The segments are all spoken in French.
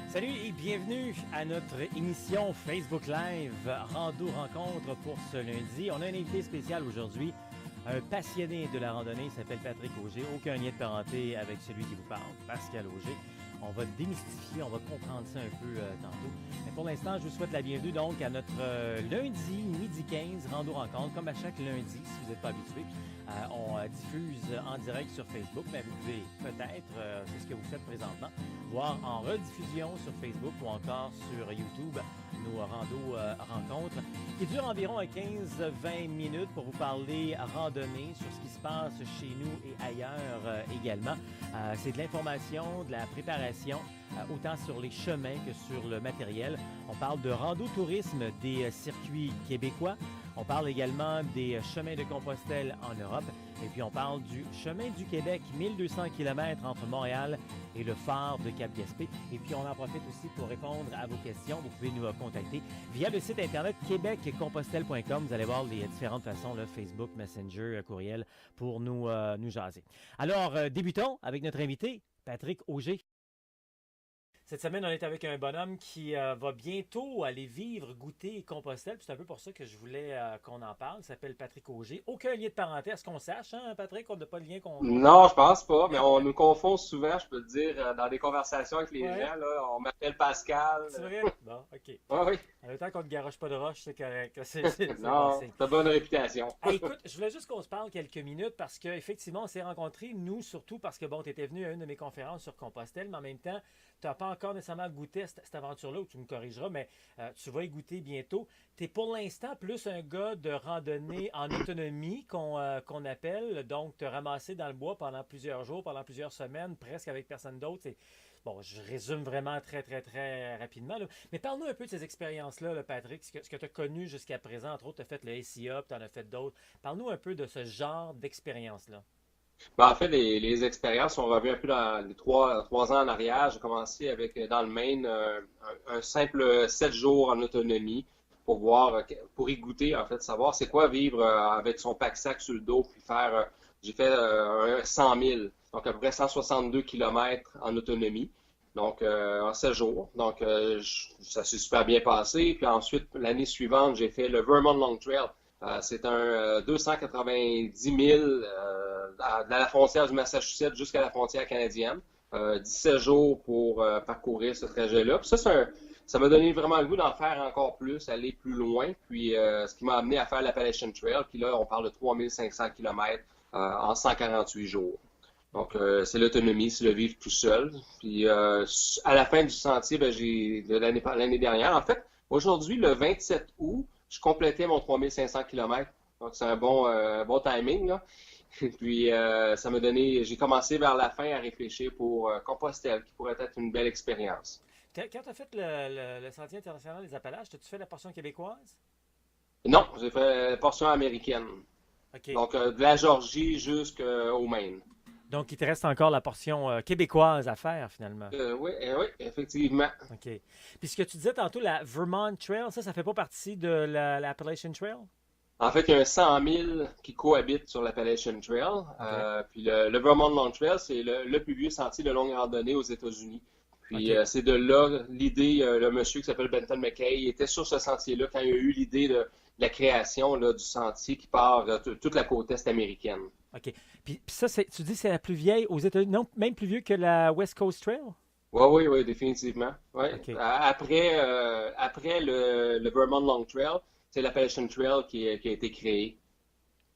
Salut et bienvenue à notre émission Facebook Live Rando Rencontre pour ce lundi. On a un invité spécial aujourd'hui, un passionné de la randonnée, il s'appelle Patrick Auger. Aucun lien de parenté avec celui qui vous parle, Pascal Auger. On va démystifier, on va comprendre ça un peu tantôt. Mais pour l'instant, je vous souhaite la bienvenue donc à notre lundi, midi 15, Rando Rencontre. Comme à chaque lundi, si vous n'êtes pas habitué, on diffuse en direct sur Facebook, mais vous pouvez peut-être, c'est ce que vous faites présentement, voir en rediffusion sur Facebook ou encore sur YouTube nos randos rencontres qui durent environ 15-20 minutes pour vous parler randonnée sur ce qui se passe chez nous et ailleurs également. C'est de l'information, de la préparation, autant sur les chemins que sur le matériel. On parle de rando-tourisme des circuits québécois. On parle également des chemins de Compostelle en Europe. Et puis, on parle du chemin du Québec, 1200 km entre Montréal et le phare de Cap-Gaspé. Et puis, on en profite aussi pour répondre à vos questions. Vous pouvez nous contacter via le site internet québeccompostelle.com. Vous allez voir les différentes façons, là, Facebook, Messenger, courriel, pour nous jaser. Alors, débutons avec notre invité, Patrick Auger. Cette semaine, on est avec un bonhomme qui va bientôt aller vivre, goûter Compostelle. Puis c'est un peu pour ça que je voulais qu'on en parle. Il s'appelle Patrick Auger. Aucun lien de parenté, à ce qu'on sache, hein, Patrick? On n'a pas de lien qu'on... Non, je pense pas, mais on nous confond souvent, je peux te dire, dans des conversations avec les Ouais, gens, là, on m'appelle Pascal. c'est vrai? Bon, OK. Ouais, oui, En même temps qu'on ne garoche pas de roche, c'est correct. C'est bon non, signe. t'as bonne réputation. Hey, écoute, je voulais juste qu'on se parle quelques minutes parce qu'effectivement, on s'est rencontrés, nous surtout parce que, bon, tu étais venu à une de mes conférences sur Compostelle, mais en même temps, tu n'as pas encore nécessairement goûté cette aventure-là, où tu me corrigeras, mais tu vas y goûter bientôt. Tu es pour l'instant plus un gars de randonnée en autonomie qu'on appelle, donc te ramasser dans le bois pendant plusieurs jours, pendant plusieurs semaines, presque avec personne d'autre. Bon, je résume vraiment très, très, très rapidement, là. Mais parle-nous un peu de ces expériences-là, là, Patrick, ce que tu as connu jusqu'à présent. Entre autres, tu as fait le SIA, tu en as fait d'autres. Parle-nous un peu de ce genre d'expérience-là. Ben, en fait, les expériences, on revient un peu dans les trois ans en arrière. J'ai commencé avec, dans le Maine, un simple 7 jours en autonomie pour voir, pour y goûter, en fait, savoir c'est quoi vivre avec son pack-sac sur le dos, puis faire, j'ai fait un 100 000, donc à peu près 162 kilomètres en autonomie, donc en 7 jours. Donc, ça s'est super bien passé. Puis ensuite, l'année suivante, j'ai fait le Vermont Long Trail. C'est un 290 000 de la frontière du Massachusetts jusqu'à la frontière canadienne. 17 jours pour parcourir ce trajet-là. Puis ça m'a donné vraiment le goût d'en faire encore plus, aller plus loin. Puis ce qui m'a amené à faire l'Appalachian Trail. Puis là, on parle de 3500 km en 148 jours. Donc, c'est l'autonomie, c'est le vivre tout seul. Puis à la fin du sentier, ben, de l'année dernière, en fait, aujourd'hui, le 27 août, je complétais mon 3500 km. Donc, c'est un bon timing, là. Puis, ça m'a donné, j'ai commencé vers la fin à réfléchir pour Compostelle, qui pourrait être une belle expérience. Quand tu as fait le Sentier international des Appalaches, as-tu fait la portion québécoise? Non, j'ai fait portion américaine. OK. Donc, de la Georgie jusqu'au Maine. Donc, il te reste encore la portion québécoise à faire, finalement. Oui, effectivement. OK. Puis ce que tu disais tantôt, la Vermont Trail, ça fait pas partie de l'Appalachian Trail? En fait, il y a un 100 000 qui cohabitent sur l'Appalachian Trail. OK. Puis le Vermont Long Trail, c'est le plus vieux sentier de longue randonnée aux États-Unis. Puis OK. c'est de là l'idée, le monsieur qui s'appelle Benton McKay, il était sur ce sentier-là quand il y a eu l'idée de la création là, du sentier qui part toute la côte est américaine. OK. Puis ça, tu dis que c'est la plus vieille aux États-Unis, non, même plus vieux que la West Coast Trail? Oui, définitivement. Ouais. OK. Après le Vermont Long Trail, c'est l'Appalachian Trail qui a été créé.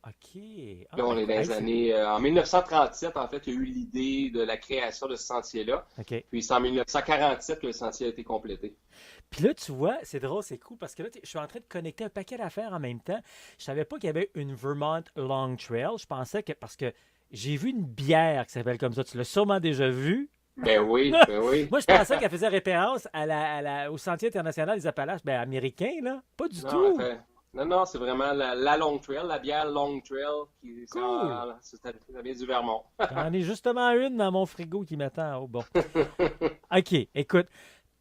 OK. Là, Ah, on est dans hey, les années. En 1937, en fait, il y a eu l'idée de la création de ce sentier-là. OK. Puis c'est en 1947 que le sentier a été complété. Puis là, tu vois, c'est drôle, c'est cool parce que là, je suis en train de connecter un paquet d'affaires en même temps. Je savais pas qu'il y avait une Vermont Long Trail. Je pensais que, parce que j'ai vu une bière qui s'appelle comme ça. Tu l'as sûrement déjà vue. Ben oui. Moi, je pensais qu'elle faisait référence au Sentier international des Appalaches, ben, américain, là. Pas du Non, en tout. fait, non, c'est vraiment la Long Trail, la bière Long Trail, qui Cool. ça vient du Vermont. J'en ai justement une dans mon frigo qui m'attend en haut. Bon. OK, écoute.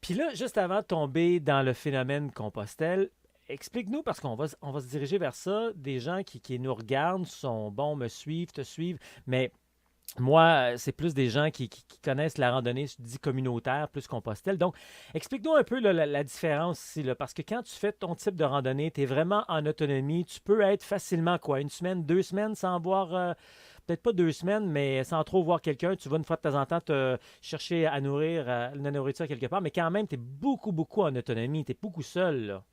Puis là, juste avant de tomber dans le phénomène Compostelle, explique-nous, parce on va se diriger vers ça, des gens qui nous regardent sont bons, me suivent, te suivent, mais Moi, c'est plus des gens qui connaissent la randonnée, je dis communautaire, plus Compostelle. Donc, explique-nous un peu là, la différence ici, là, parce que quand tu fais ton type de randonnée, tu es vraiment en autonomie. Tu peux être facilement, quoi, une semaine, 2 semaines sans voir, peut-être pas 2 semaines, mais sans trop voir quelqu'un. Tu vas une fois de temps en temps te chercher à nourrir la nourriture quelque part, mais quand même, tu es beaucoup, beaucoup en autonomie. Tu es beaucoup seul, là.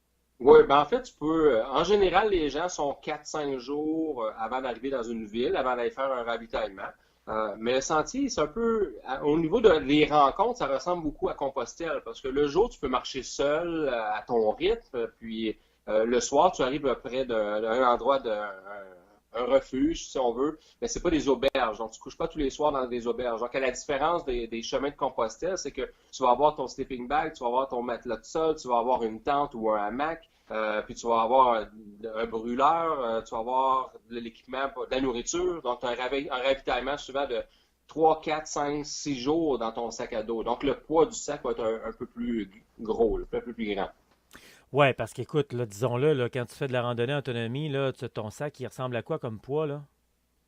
Oui, ben en fait, tu peux. En général, les gens sont 4 5 jours avant d'arriver dans une ville, avant d'aller faire un ravitaillement. Mais le sentier, c'est un peu. Au niveau des rencontres, ça ressemble beaucoup à Compostelle, parce que le jour, tu peux marcher seul à ton rythme, puis le soir, tu arrives près d'un endroit un refuge, si on veut, mais c'est pas des auberges. Donc, tu couches pas tous les soirs dans des auberges. Donc, à la différence des chemins de Compostelle, c'est que tu vas avoir ton sleeping bag, tu vas avoir ton matelas de sol, tu vas avoir une tente ou un hamac, puis tu vas avoir un brûleur, tu vas avoir de l'équipement, de la nourriture. Donc, tu as un ravitaillement souvent de 3 4 5 6 jours dans ton sac à dos. Donc, le poids du sac va être un peu plus gros, un peu plus grand. Ouais, parce qu'écoute, là, disons-le, là, quand tu fais de la randonnée en autonomie, là, ton sac, il ressemble à quoi comme poids, là?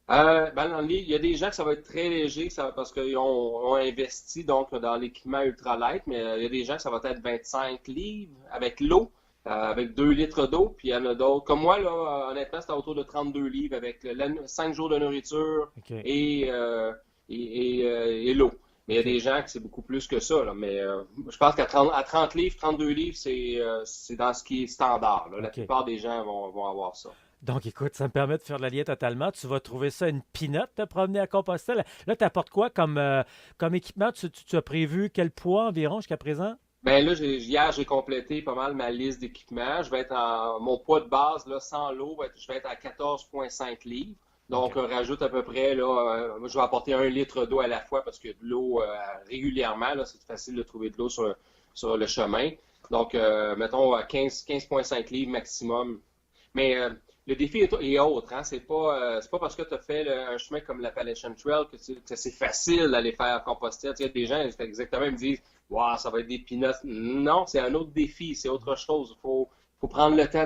Ben, il y a des gens que ça va être très léger parce qu'ils ont investi donc dans l'équipement ultralight, mais il y a des gens que ça va être 25 livres avec l'eau, avec 2 litres d'eau, puis il y en a d'autres. Comme moi, là, honnêtement, c'était autour de 32 livres avec 5 jours de nourriture OK. et, euh, et l'eau. Mais il y a OK. des gens que c'est beaucoup plus que ça, là. Mais je pense à 30 livres, 32 livres, c'est dans ce qui est standard, là. La OK. plupart des gens vont avoir ça. Donc, écoute, ça me permet de faire de la lien totalement. Tu vas trouver ça une pinotte de promener à Compostelle. Là, tu apportes quoi comme équipement? Tu as prévu quel poids environ jusqu'à présent? Ben là, hier, j'ai complété pas mal ma liste d'équipements. Mon poids de base, là, sans l'eau, je vais être à 14,5 livres. OK. Donc, rajoute à peu près, là, moi, je vais apporter 1 litre d'eau à la fois parce que de l'eau régulièrement, là, c'est facile de trouver de l'eau sur le chemin. Donc, mettons 15,5 livres maximum. Mais le défi est autre, hein. C'est pas parce que tu as fait un chemin comme l'Appalachian Trail que c'est facile d'aller faire Compostelle. Tu sais, il y a des gens exactement ils me disent waouh, ça va être des peanuts. Non, c'est un autre défi, c'est autre chose. Faut prendre le temps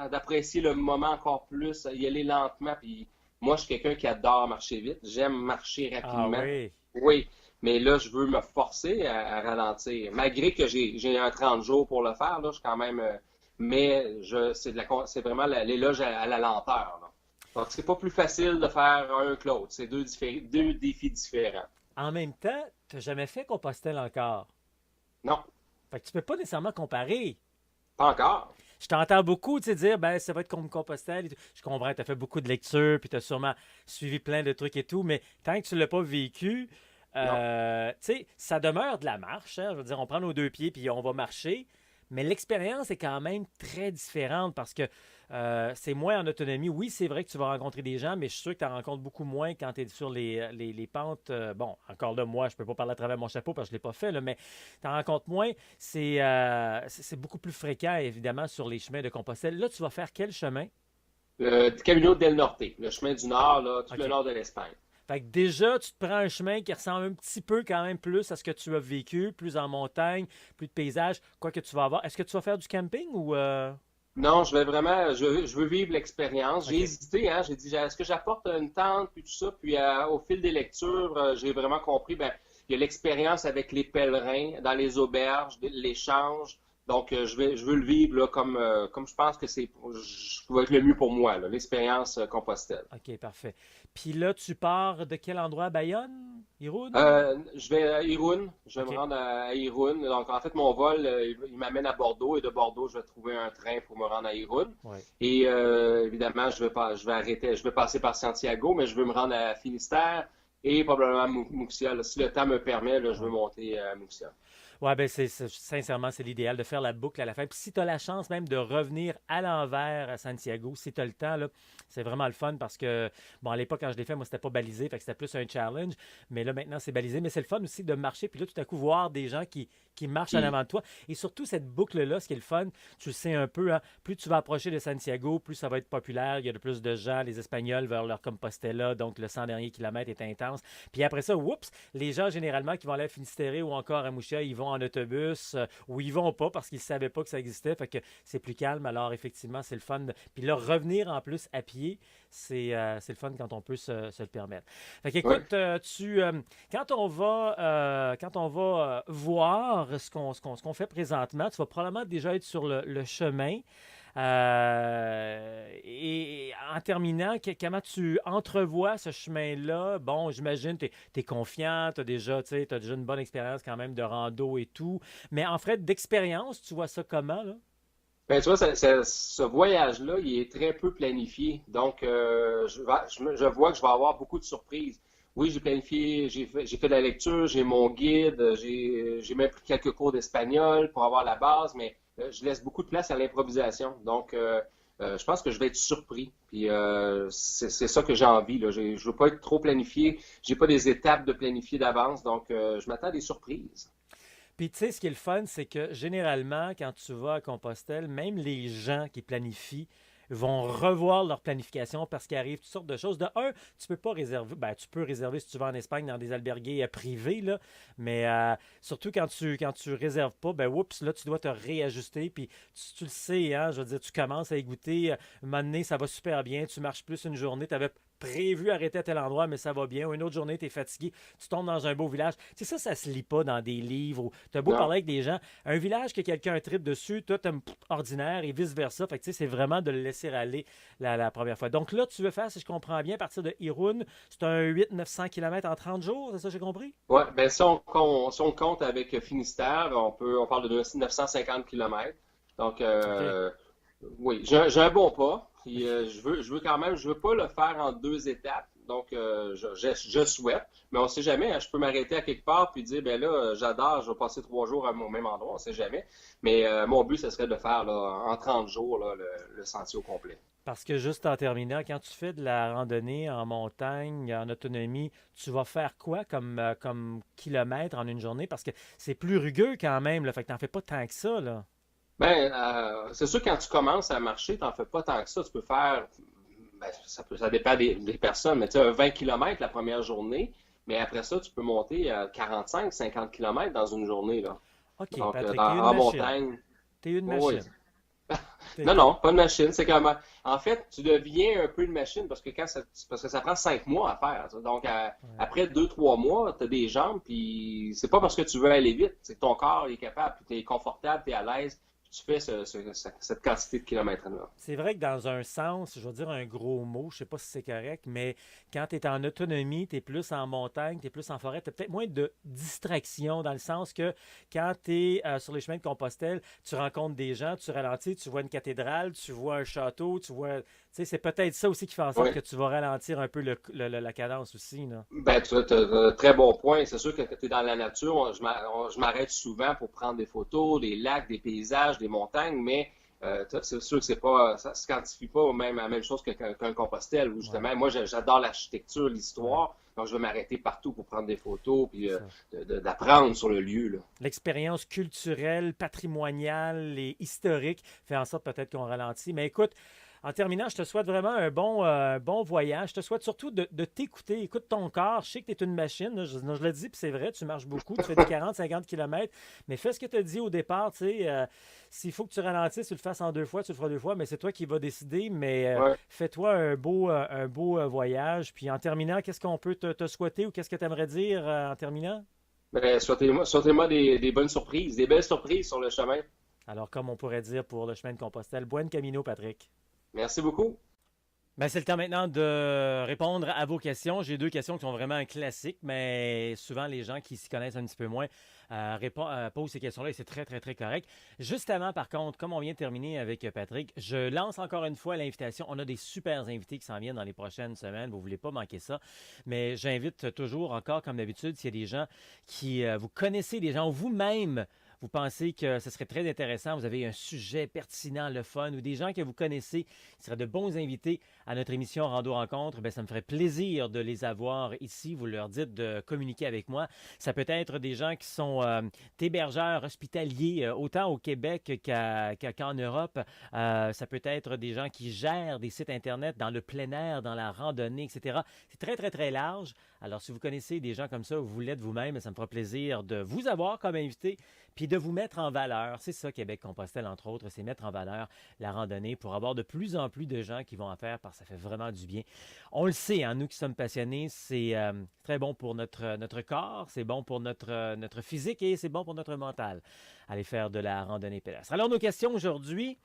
d'apprécier le moment encore plus, y aller lentement. Puis moi, je suis quelqu'un qui adore marcher vite. J'aime marcher Ah rapidement. oui. Oui, mais là, je veux me forcer à ralentir. Malgré que j'ai un 30 jours pour le faire, là, je suis quand même. Mais c'est vraiment l'éloge à la lenteur, là. Donc, c'est pas plus facile de faire un que l'autre. C'est deux défis différents. En même temps, tu n'as jamais fait Compostelle encore. Non, Fait que tu peux pas nécessairement comparer. pas encore. Je t'entends beaucoup tu sais, dire, ben, ça va être comme Compostelle et tout. Je comprends, tu as fait beaucoup de lectures, puis tu as sûrement suivi plein de trucs et tout, mais tant que tu ne l'as pas vécu, Non. tu sais, ça demeure de la marche. Hein. Je veux dire, on prend nos deux pieds puis on va marcher, mais l'expérience est quand même très différente parce que c'est moins en autonomie. Oui, c'est vrai que tu vas rencontrer des gens, mais je suis sûr que tu en rencontres beaucoup moins quand tu es sur les pentes. Bon, encore là, moi, je ne peux pas parler à travers mon chapeau parce que je ne l'ai pas fait, là, mais tu en rencontres moins. C'est beaucoup plus fréquent, évidemment, sur les chemins de Compostelle. Là, tu vas faire quel chemin? Le Camino del Norte, le chemin du Nord, là, tout le OK. nord de l'Espagne. Fait que déjà, tu te prends un chemin qui ressemble un petit peu quand même plus à ce que tu as vécu, plus en montagne, plus de paysages, quoi que tu vas avoir. Est-ce que tu vas faire du camping ou... Non, je veux vivre l'expérience. J'ai OK. hésité, hein. J'ai dit, est-ce que j'apporte une tente, puis tout ça. Puis au fil des lectures, j'ai vraiment compris, ben, il y a l'expérience avec les pèlerins, dans les auberges, l'échange. Donc, je veux le vivre là, comme je pense que va être le mieux pour moi, là, l'expérience Compostelle. OK, parfait. Puis là, tu pars de quel endroit? Bayonne? Irun? Je vais à Irun. Je vais me OK. rendre à Irun. Donc, en fait, mon vol, il m'amène à Bordeaux et de Bordeaux, je vais trouver un train pour me rendre à Irun. Ouais. Et évidemment, je vais arrêter, je vais passer par Santiago, mais je veux me rendre à Finistère et probablement à Mouxia, là. Si le temps me permet, là, je veux Ouais. monter à Mouxia. Ouais, ben sincèrement, c'est l'idéal de faire la boucle à la fin. Puis si tu as la chance même de revenir à l'envers à Santiago, si tu as le temps, là, c'est vraiment le fun parce que, bon, à l'époque, quand je l'ai fait, moi, c'était pas balisé, fait que c'était plus un challenge. Mais là, maintenant, c'est balisé. Mais c'est le fun aussi de marcher, puis là, tout à coup, voir des gens qui marchent en Qui, avant de toi. Et surtout, cette boucle-là, ce qui est le fun, tu le sais un peu, hein, plus tu vas approcher de Santiago, plus ça va être populaire. Il y a de plus de gens, les Espagnols, vers leur Compostela, donc le 100 derniers kilomètres est intense. Puis après ça, oups, les gens, généralement, qui vont aller à Finistère ou encore à Mouchia, ils vont en autobus ou ils vont pas parce qu'ils ne savaient pas que ça existait. Fait que c'est plus calme. Alors, effectivement, c'est le fun. Puis là, revenir en plus à pied, c'est le fun quand on peut se le permettre. Fait Ouais. qu'écoute, quand on va voir ce qu'on fait présentement, tu vas probablement déjà être sur le chemin. Et en terminant, comment tu entrevois ce chemin-là? Bon, j'imagine que tu es confiant, tu as déjà une bonne expérience quand même de rando et tout. Mais en fait, d'expérience, tu vois ça comment, là? Ben, tu vois, ce voyage-là, il est très peu planifié. Donc, je vois que je vais avoir beaucoup de surprises. Oui, j'ai planifié, j'ai fait de la lecture, j'ai mon guide, j'ai même pris quelques cours d'espagnol pour avoir la base, mais je laisse beaucoup de place à l'improvisation. Donc, je pense que je vais être surpris. Puis, c'est ça que j'ai envie, là. Je veux pas être trop planifié. J'ai pas des étapes de planifier d'avance. Donc, je m'attends à des surprises. Puis tu sais, ce qui est le fun, c'est que généralement, quand tu vas à Compostelle, même les gens qui planifient vont revoir leur planification parce qu'il arrive toutes sortes de choses. De un, tu peux pas réserver, ben, tu peux réserver si tu vas en Espagne dans des albergues privés, là, mais surtout quand tu réserves pas, ben oups, là, tu dois te réajuster, puis tu le sais, hein, je veux dire, tu commences à y goûter, un moment donné, ça va super bien, tu marches plus une journée, tu avais prévu arrêter à tel endroit, mais ça va bien. Ou une autre journée, tu es fatigué, tu tombes dans un beau village. Tu sais, ça se lit pas dans des livres. Tu as beau Non. parler avec des gens. Un village que quelqu'un tripe dessus, toi, t'aimes ordinaire et vice-versa. Fait que, tu sais, c'est vraiment de le laisser aller la première fois. Donc là, tu veux faire, si je comprends bien, à partir de Irun, c'est un 800-900 km en 30 jours, c'est ça que j'ai compris? Ouais, ben si on compte avec Finistère, on parle de 950 km. Donc, OK. oui, j'ai un bon pas. Puis je veux quand même, je veux pas le faire en deux étapes. Donc, je souhaite, mais on sait jamais, hein. Je peux m'arrêter à quelque part puis dire, ben là, j'adore, je vais passer 3 jours au même endroit, on sait jamais. Mais mon but, ce serait de faire là, en 30 jours là, le sentier au complet. Parce que juste en terminant, quand tu fais de la randonnée en montagne, en autonomie, tu vas faire quoi comme kilomètre en une journée? Parce que c'est plus rugueux quand même, là, fait que t'en fais pas tant que ça, là. Ben, c'est sûr, quand tu commences à marcher, t'en fais pas tant que ça. Tu peux faire, ben, ça dépend des personnes, mais tu sais, 20 km la première journée, mais après ça, tu peux monter à 45-50 km dans une journée, là. OK, Donc, Patrick, t'es une en machine. montagne, T'es une oui. machine. Non, non, pas de machine. C'est comme, en fait, tu deviens un peu une machine parce que ça prend 5 mois à faire. Ça. Donc, Ouais. après 2, 3 mois, tu as des jambes, puis c'est pas parce que tu veux aller vite, c'est que ton corps est capable, puis tu es confortable, tu es à l'aise, puis tu fais cette quantité de kilomètres-là. C'est vrai que dans un sens, je vais dire un gros mot, je sais pas si c'est correct, mais quand tu es en autonomie, tu es plus en montagne, tu es plus en forêt, tu as peut-être moins de distraction dans le sens que quand tu es sur les chemins de Compostelle, tu rencontres des gens, tu ralentis, tu vois une cathédrale, tu vois un château, tu vois. Tu sais, c'est peut-être ça aussi qui fait en sorte Oui. que tu vas ralentir un peu la cadence aussi, là. Ben, tu as un très bon point. C'est sûr que quand tu es dans la nature, je m'arrête souvent pour prendre des photos, des lacs, des paysages, des montagnes, mais c'est sûr que c'est pas, ça se quantifie pas au même, à la même chose qu'un Compostelle, où Ouais, justement, moi, j'adore l'architecture, ouais, l'histoire, donc je vais m'arrêter partout pour prendre des photos, c'est puis ça. d'apprendre sur le lieu, là. L'expérience culturelle, patrimoniale et historique fait en sorte peut-être qu'on ralentit. Mais écoute, en terminant, je te souhaite vraiment un bon voyage. Je te souhaite surtout de t'écouter. Écoute ton corps. Je sais que tu es une machine. Là. Je le dis, puis c'est vrai, tu marches beaucoup. Tu fais des 40-50 km. Mais fais ce que tu as dit au départ. Tu sais, s'il faut que tu ralentisses, tu le fasses en 2 fois, tu le feras 2 fois. Mais c'est toi qui vas décider. Mais Ouais. fais-toi un beau voyage. Puis en terminant, qu'est-ce qu'on peut te souhaiter ou qu'est-ce que tu aimerais dire en terminant? Ben, souhaitez-moi des bonnes surprises, des belles surprises sur le chemin. Alors, comme on pourrait dire pour le chemin de Compostelle, Buen Camino, Patrick. Merci beaucoup. Ben, c'est le temps maintenant de répondre à vos questions. J'ai 2 questions qui sont vraiment un classique, mais souvent les gens qui s'y connaissent un petit peu moins posent ces questions-là et c'est très, très, très correct. Juste avant, par contre, comme on vient de terminer avec Patrick, je lance encore une fois l'invitation. On a des super invités qui s'en viennent dans les prochaines semaines. Vous ne voulez pas manquer ça. Mais j'invite toujours, encore comme d'habitude, s'il y a des gens qui vous connaissez, des gens vous-même vous pensez que ce serait très intéressant, vous avez un sujet pertinent, le fun, ou des gens que vous connaissez qui seraient de bons invités à notre émission Rando Rencontre, bien, ça me ferait plaisir de les avoir ici. Vous leur dites de communiquer avec moi. Ça peut être des gens qui sont hébergeurs hospitaliers, autant au Québec qu'en Europe. Ça peut être des gens qui gèrent des sites Internet dans le plein air, dans la randonnée, etc. C'est très, très, très large. Alors, si vous connaissez des gens comme ça, vous l'êtes vous-même, ça me fera plaisir de vous avoir comme invité puis de vous mettre en valeur. C'est ça, Québec-Compostelle, entre autres, c'est mettre en valeur la randonnée pour avoir de plus en plus de gens qui vont en faire parce que ça fait vraiment du bien. On le sait, hein, nous qui sommes passionnés, c'est très bon pour notre corps, c'est bon pour notre physique et c'est bon pour notre mental, aller faire de la randonnée pédestre. Alors, nos questions aujourd'hui,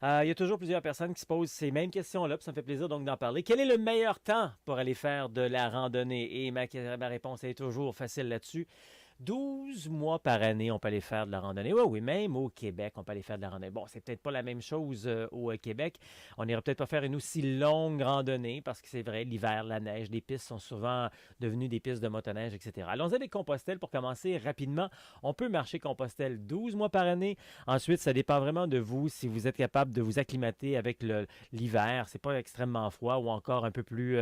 il y a toujours plusieurs personnes qui se posent ces mêmes questions-là, puis ça me fait plaisir donc d'en parler. Quel est le meilleur temps pour aller faire de la randonnée? Et ma réponse est toujours facile là-dessus. 12 mois par année, on peut aller faire de la randonnée. Oui, oui, même au Québec, on peut aller faire de la randonnée. Bon, c'est peut-être pas la même chose au Québec. On n'ira peut-être pas faire une aussi longue randonnée parce que c'est vrai, l'hiver, la neige, les pistes sont souvent devenues des pistes de motoneige, etc. Allons-y avec Compostelle pour commencer rapidement. On peut marcher Compostelle 12 mois par année. Ensuite, ça dépend vraiment de vous si vous êtes capable de vous acclimater avec l'hiver. C'est pas extrêmement froid ou encore un peu plus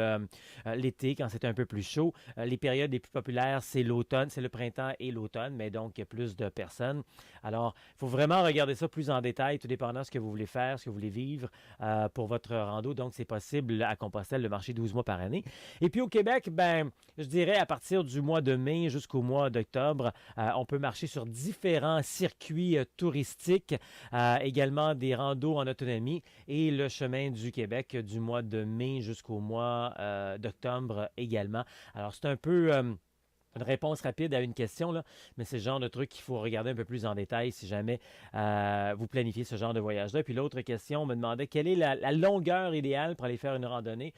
l'été quand c'est un peu plus chaud. Les périodes les plus populaires, c'est l'automne, c'est le printemps et l'automne, mais donc il y a plus de personnes. Alors, il faut vraiment regarder ça plus en détail, tout dépendant de ce que vous voulez faire, ce que vous voulez vivre pour votre rando. Donc, c'est possible à Compostelle de marcher 12 mois par année. Et puis au Québec, ben, je dirais à partir du mois de mai jusqu'au mois d'octobre, on peut marcher sur différents circuits touristiques, également des randos en autonomie et le chemin du Québec du mois de mai jusqu'au mois d'octobre également. Alors, c'est un peu une réponse rapide à une question, là, mais c'est le genre de truc qu'il faut regarder un peu plus en détail si jamais vous planifiez ce genre de voyage-là. Puis l'autre question, on me demandait quelle est la longueur idéale pour aller faire une randonnée.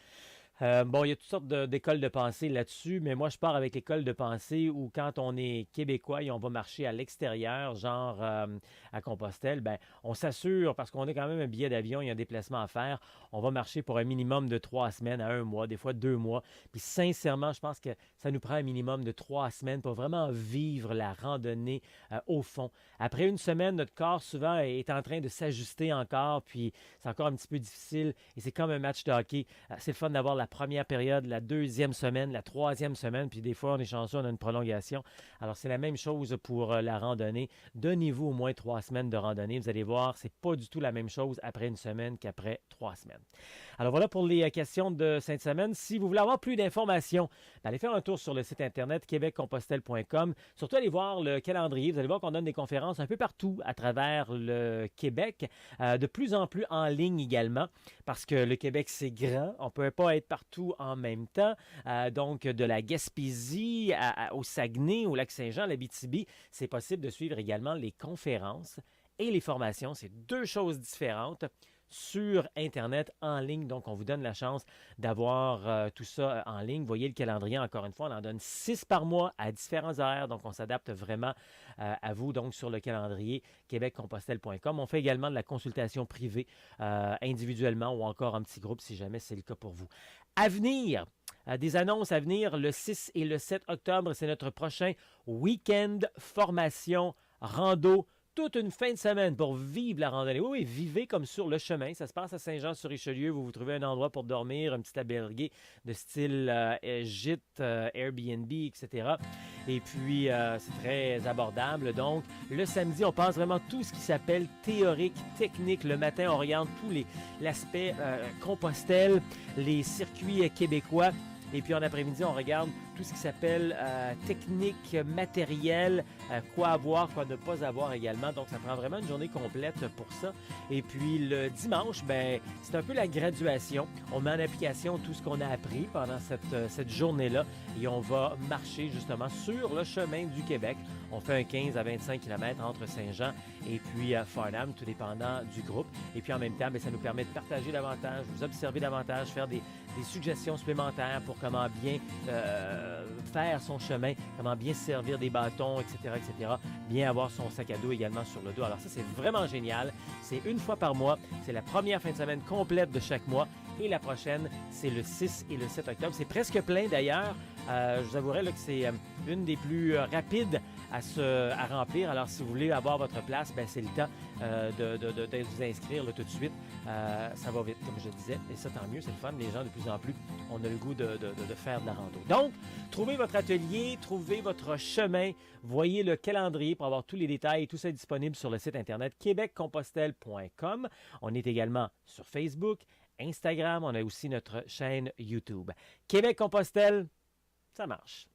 Bon, il y a toutes sortes d'écoles de pensée là-dessus, mais moi, je pars avec l'école de pensée où quand on est québécois et on va marcher à l'extérieur, genre à Compostelle, ben, on s'assure, parce qu'on a quand même un billet d'avion, il y a un déplacement à faire, on va marcher pour un minimum de 3 semaines à 1 mois, des fois 2 mois. Puis sincèrement, je pense que ça nous prend un minimum de 3 semaines pour vraiment vivre la randonnée au fond. Après une semaine, notre corps souvent est en train de s'ajuster encore, puis c'est encore un petit peu difficile et c'est comme un match de hockey. C'est le fun d'avoir la première période, la deuxième semaine, la troisième semaine, puis des fois, on est chanceux, on a une prolongation. Alors, c'est la même chose pour la randonnée. Donnez-vous au moins 3 semaines de randonnée. Vous allez voir, c'est pas du tout la même chose après une semaine qu'après 3 semaines. Alors, voilà pour les questions de cette semaine. Si vous voulez avoir plus d'informations, allez faire un tour sur le site internet québeccompostelle.com. Surtout, allez voir le calendrier. Vous allez voir qu'on donne des conférences un peu partout à travers le Québec, de plus en plus en ligne également, parce que le Québec, c'est grand. On ne peut pas être partout en même temps. Donc, de la Gaspésie au Saguenay, au Lac-Saint-Jean, à l'Abitibi, c'est possible de suivre également les conférences et les formations. C'est deux choses différentes sur Internet, en ligne. Donc, on vous donne la chance d'avoir tout ça en ligne. Vous voyez le calendrier, encore une fois, on en donne 6 par mois à différents horaires. Donc, on s'adapte vraiment à vous, donc, sur le calendrier québeccompostelle.com. On fait également de la consultation privée individuellement ou encore en petit groupe si jamais c'est le cas pour vous. À venir, des annonces à venir, le 6 et le 7 octobre, c'est notre prochain week-end formation rando. Toute une fin de semaine pour vivre la randonnée. Oui, oui, vivez comme sur le chemin. Ça se passe à Saint-Jean-sur-Richelieu. Vous trouvez un endroit pour dormir, un petit albergue de style gîte, Airbnb, etc. Et puis, c'est très abordable. Donc, le samedi, on passe vraiment tout ce qui s'appelle théorique, technique. Le matin, on regarde tout l'aspect Compostelle, les circuits québécois. Et puis en après-midi, on regarde tout ce qui s'appelle technique, matériel, quoi avoir, quoi ne pas avoir également. Donc, ça prend vraiment une journée complète pour ça. Et puis le dimanche, ben, c'est un peu la graduation. On met en application tout ce qu'on a appris pendant cette journée-là et on va marcher justement sur le chemin du Québec. On fait un 15 à 25 km entre Saint-Jean et puis Farnham, tout dépendant du groupe. Et puis en même temps, bien, ça nous permet de partager davantage, vous observer davantage, faire des suggestions supplémentaires pour comment bien faire son chemin, comment bien servir des bâtons, etc., etc. Bien avoir son sac à dos également sur le dos. Alors ça, c'est vraiment génial. C'est une fois par mois. C'est la première fin de semaine complète de chaque mois. Et la prochaine, c'est le 6 et le 7 octobre. C'est presque plein d'ailleurs. Je vous avouerai là, que c'est une des plus rapides à remplir. Alors, si vous voulez avoir votre place, ben, c'est le temps de vous inscrire là, tout de suite. Ça va vite, comme je disais. Et ça, tant mieux, c'est le fun. Les gens, de plus en plus, on a le goût de faire de la rando. Donc, trouvez votre atelier, trouvez votre chemin, voyez le calendrier pour avoir tous les détails. Tout ça est disponible sur le site internet québeccompostelle.com. On est également sur Facebook, Instagram. On a aussi notre chaîne YouTube. Québec Compostelle, ça marche.